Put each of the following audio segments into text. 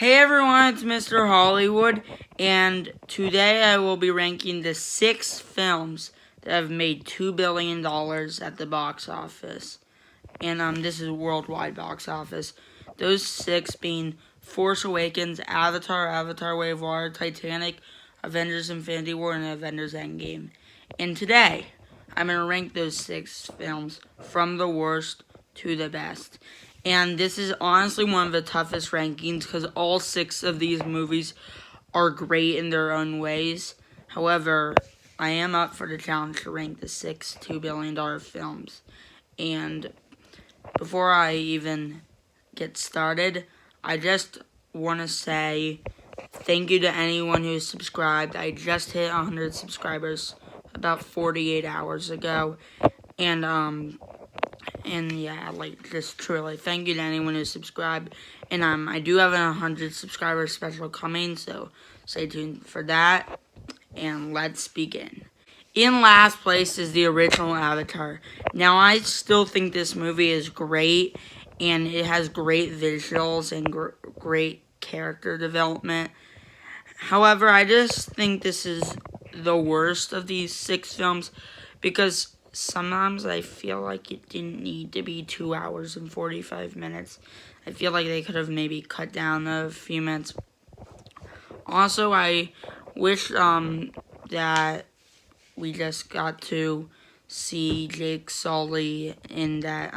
Hey everyone, it's Mr. Hollywood, and today I will be ranking the 6 films that have made $2 billion at the box office. And this is worldwide box office. Those 6 being Force Awakens, Avatar, Way of Water, Titanic, Avengers Infinity War, and Avengers Endgame. And today, I'm going to rank those 6 films from the worst to the best. And this is honestly one of the toughest rankings because all 6 of these movies are great in their own ways. However, I am up for the challenge to rank the 6 $2 billion films. And before I even get started, I just want to say thank you to anyone who's subscribed. I just hit 100 subscribers about 48 hours ago. And yeah, just truly, thank you to anyone who subscribed. And I do have a 100 subscriber special coming, so stay tuned for that. And let's begin. In last place is the original Avatar. Now, I still think this movie is great, and it has great visuals and great character development. However, I just think this is the worst of these 6 films because sometimes I feel like it didn't need to be 2 hours and 45 minutes. I feel like they could have maybe cut down a few minutes. Also, I wish that we just got to see Jake Sully in that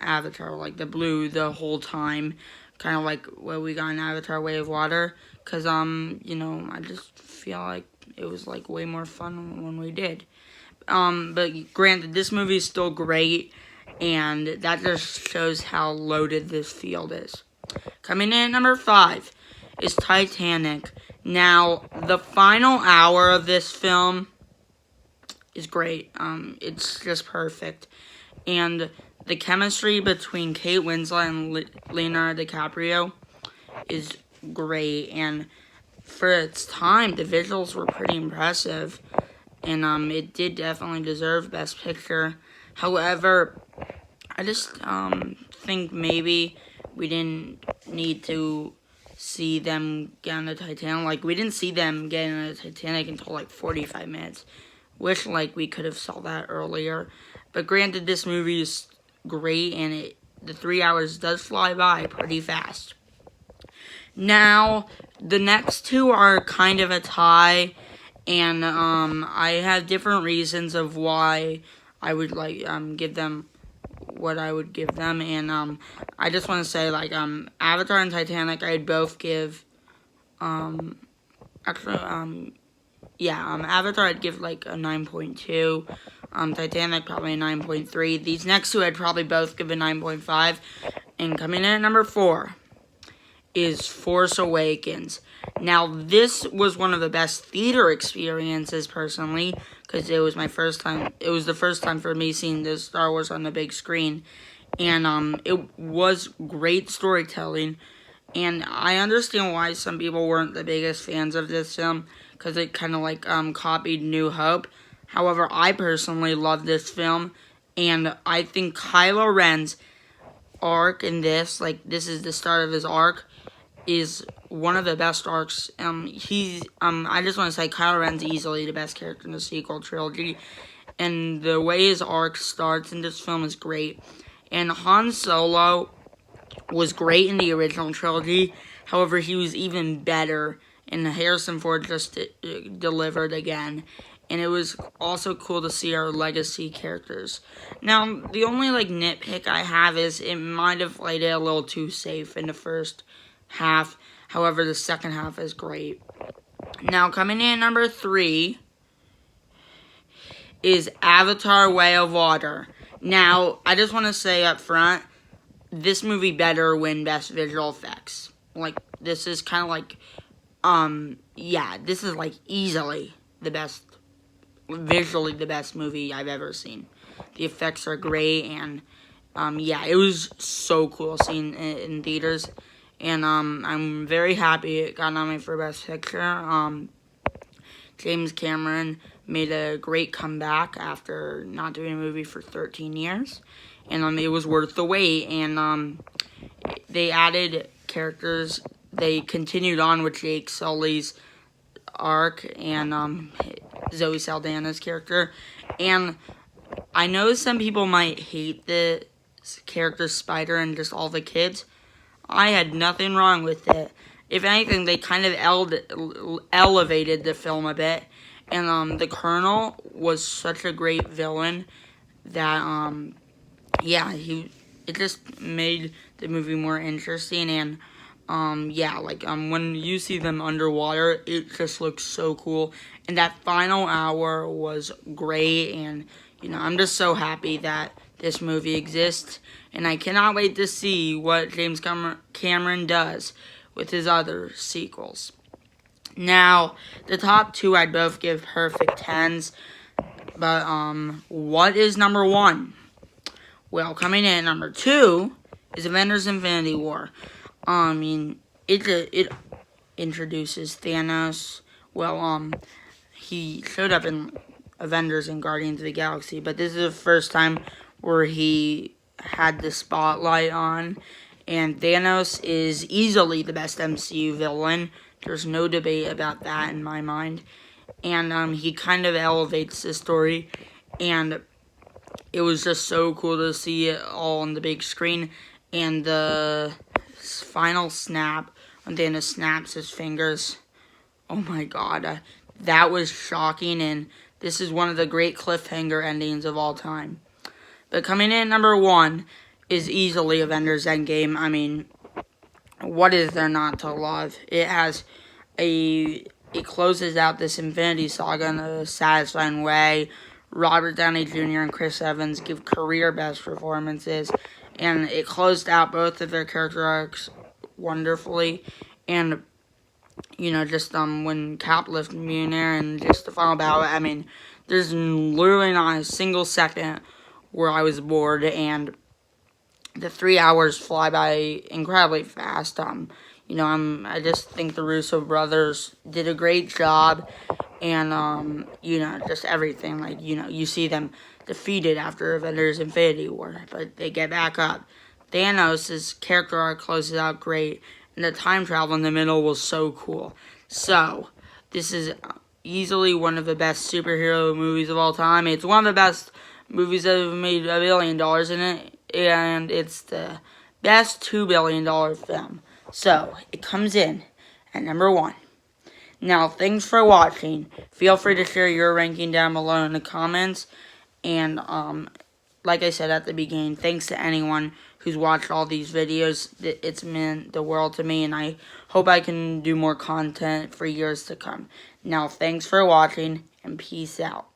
Avatar, like the blue the whole time, kind of like what we got in Avatar Way of Water, because I just feel like it was like way more fun when we did. But granted, this movie is still great, and that just shows how loaded this field is. Coming in at number 5 is Titanic. Now, the final hour of this film is great. It's just perfect. And the chemistry between Kate Winslet and Leonardo DiCaprio is great. And for its time, the visuals were pretty impressive. And it did definitely deserve Best Picture. However, I just think maybe we didn't need to see them get on the Titanic. Like, we didn't see them get on the Titanic until like 45 minutes. Wish like we could have saw that earlier. But granted, this movie is great, and the 3 hours does fly by pretty fast. Now, the next 2 are kind of a tie, and I have different reasons of why I would give them what I would give them. And I just want to say Avatar and Titanic, I'd both give Avatar I'd give like a 9.2. Titanic probably a 9.3. These next 2 I'd probably both give a 9.5. And coming in at number 4 is Force Awakens. Now, this was one of the best theater experiences personally, because it was my first time. It was the first time for me seeing this Star Wars on the big screen, and it was great storytelling. And I understand why some people weren't the biggest fans of this film, because it kind of copied New Hope. However, I personally love this film, and I think Kylo Ren's arc in this, this is the start of his arc, is one of the best arcs. I just want to say Kylo Ren's easily the best character in the sequel trilogy, and the way his arc starts in this film is great. And Han Solo was great in the original trilogy. However, he was even better, and Harrison Ford just delivered again. And it was also cool to see our legacy characters. Now, the only nitpick I have is it might have played it a little too safe in the first half. However, the second half is great. Now, coming in at number 3 is Avatar Way of Water. Now, I just want to say up front, this movie better win Best Visual Effects. This is kind of this is easily the best, visually the best movie I've ever seen. The effects are great, and it was so cool seeing it in theaters. And I'm very happy it got nominated for Best Picture. James Cameron made a great comeback after not doing a movie for 13 years. And it was worth the wait. And they added characters. They continued on with Jake Sully's arc and Zoe Saldana's character. And I know some people might hate the character Spider and just all the kids. I had nothing wrong with it. If anything, they kind of elevated the film a bit. And the Colonel was such a great villain that, yeah, it just made the movie more interesting. And, yeah, like, when you see them underwater, it just looks so cool. And that final hour was great. And, you know, I'm just so happy that this movie exists. And I cannot wait to see what James Cameron does with his other sequels. Now, the top two I'd both give perfect 10s. But, what is number 1? Well, coming in at number 2 is Avengers Infinity War. I mean, it introduces Thanos. Well, he showed up in Avengers and Guardians of the Galaxy, but this is the first time where he had the spotlight on. And Thanos is easily the best MCU villain. There's no debate about that in my mind. And he kind of elevates the story. And it was just so cool to see it all on the big screen. And the final snap, when Thanos snaps his fingers, oh my god, that was shocking. And this is one of the great cliffhanger endings of all time. But coming in at number 1 is easily Avengers Endgame. I mean, what is there not to love? It closes out this Infinity Saga in a satisfying way. Robert Downey Jr. and Chris Evans give career best performances, and it closed out both of their character arcs wonderfully. And, you know, just when Cap left Mjolnir and just the final battle, I mean, there's literally not a single second where I was bored, and the 3 hours fly by incredibly fast. You know, I just think the Russo brothers did a great job, and, you know, just everything. Like, you know, you see them defeated after Avengers Infinity War, but they get back up. Thanos' character arc closes out great, and the time travel in the middle was so cool. So, this is easily one of the best superhero movies of all time. It's one of the best movies that have made $1 billion in it, and it's the best $2 billion film. So, it comes in at number 1. Now, thanks for watching. Feel free to share your ranking down below in the comments. And, like I said at the beginning, thanks to anyone who's watched all these videos. It's meant the world to me, and I hope I can do more content for years to come. Now, thanks for watching, and peace out.